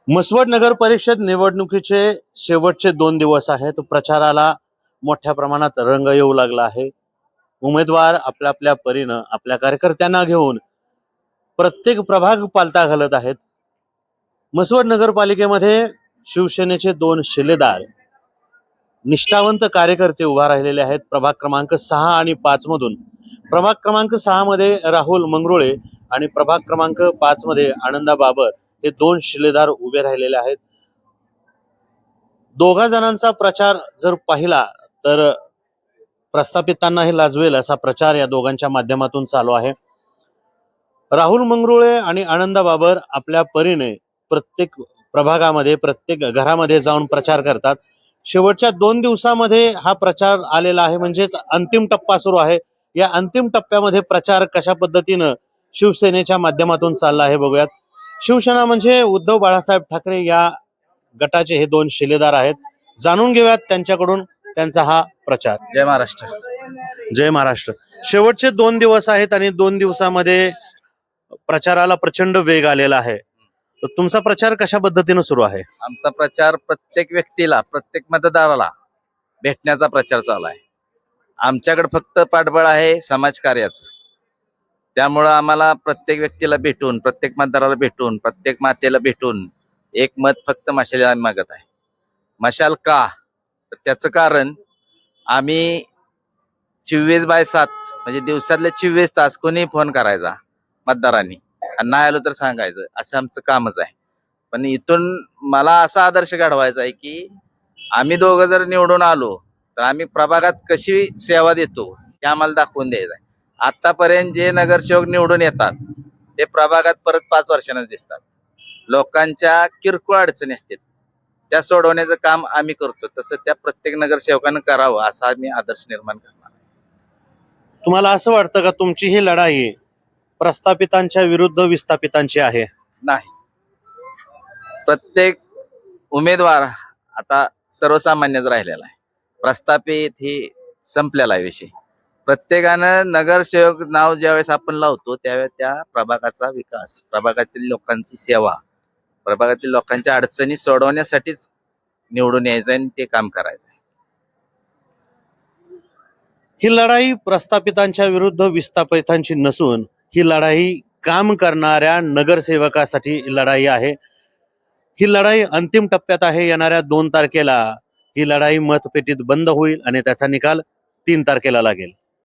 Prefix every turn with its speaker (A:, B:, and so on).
A: म्हसवड नगर परिषद निवडणुकीचे शेवटचे 2 दिवस आहेत. प्रचाराला मोठ्या प्रमाणात रंग येऊ लागला आहे. उमेदवार आपल्या आपल्या परीनं आपल्या कार्यकर्त्यांना घेऊन प्रत्येक प्रभाग पालथा घालत आहेत. म्हसवड नगरपालिकेमध्ये शिवसेनेचे 2 शिलेदार निष्ठावंत कार्यकर्ते उभा राहिलेले आहेत. प्रभाग क्रमांक 6 आणि 5 मधून. प्रभाग क्रमांक 6 मध्ये राहुल मंगरुळे आणि प्रभाग क्रमांक 5 मध्ये आनंदा बाबर हे 2 शिलेदार उभे राहिलेले आहेत. दोघा जणांचा प्रचार जर पाहिला तर प्रस्थापितांना हे लाजवेल असा प्रचार या दोघांच्या माध्यमातून चालू आहे. राहुल मंगरुळे आणि आनंदा बाबर आपल्या परीने प्रत्येक प्रभागामध्ये प्रत्येक घरामध्ये जाऊन प्रचार करतात. शेवटच्या 2 दिवसामध्ये हा प्रचार आलेला आहे, म्हणजेच अंतिम टप्पा सुरू आहे. या अंतिम टप्प्यामध्ये प्रचार कशा पद्धतीनं शिवसेनेच्या माध्यमातून चालला आहे बघूयात. शिवसेना म्हणजे उद्धव बाळासाहेब ठाकरे या गटाचे हे 2 शिलेदार आहेत. जाणून घेऊयात त्यांच्याकडून त्यांचा हा प्रचार.
B: जय महाराष्ट्र.
A: जय महाराष्ट्र. शेवटचे 2 दिवस आहेत आणि 2 दिवसामध्ये प्रचाराला प्रचंड वेग आलेला आहे. तर तुमचा प्रचार कशा पद्धतीने सुरू आहे?
B: आमचा प्रचार प्रत्येक व्यक्तीला, प्रत्येक मतदाराला भेटण्याचा प्रचार चालू आहे. आमच्याकडे फक्त पाठबळ आहे समाजकार्याचं. त्यामुळं आम्हाला प्रत्येक व्यक्तीला भेटून, प्रत्येक मतदाराला भेटून, प्रत्येक मातेला भेटून एक मत फक्त मशालीला मागत आहे. मशाल का? तर त्याचं कारण आम्ही 24/7 म्हणजे दिवसातले 24 तास कोणी फोन करायचा मतदारांनी आणि नाही आलो तर सांगायचं, असं आमचं कामच आहे. पण इथून मला असा आदर्श घडवायचा आहे की आम्ही दोघं जर निवडून आलो तर आम्ही प्रभागात कशी सेवा देतो हे आम्हाला दाखवून द्यायचं आहे. आतापर्यंत जे नगरसेवक निवडून येतात ते प्रभागात परत 5 वर्षांना दिसतात. लोकांच्या किरकोळ अडचणी असतात त्या सोडवण्याचं काम आम्ही करतो. तसं त्या प्रत्येक नगरसेवकानं करावं असा आम्ही आदर्श निर्माण करणार.
A: तुम्हाला असं वाटतं का तुमची ही लढाई प्रस्थापितांच्या विरुद्ध विस्थापितांची आहे?
B: नाही. प्रत्येक उमेदवार आता सर्वसामान्यच राहिलेला आहे. प्रस्थापित ही संपलेला आहे विषय. प्रत्येकानं नगरसेवक नाव ज्यावेळेस आपण लावतो त्यावेळेस त्या प्रभागाचा विकास, प्रभागातील लोकांची सेवा, प्रभागातील लोकांच्या अडचणी सोडवण्यासाठीच निवडून यायचं आणि ते काम करायचं आहे.
A: ही लढाई प्रस्थापितांच्या विरुद्ध विस्थापितांची नसून ही लढाई काम करणाऱ्या नगरसेवकासाठी लढाई आहे. ही लढाई अंतिम टप्प्यात आहे. येणाऱ्या 2 तारखेला ही लढाई मतपेटीत बंद होईल आणि त्याचा निकाल 3 तारखेला लागेल.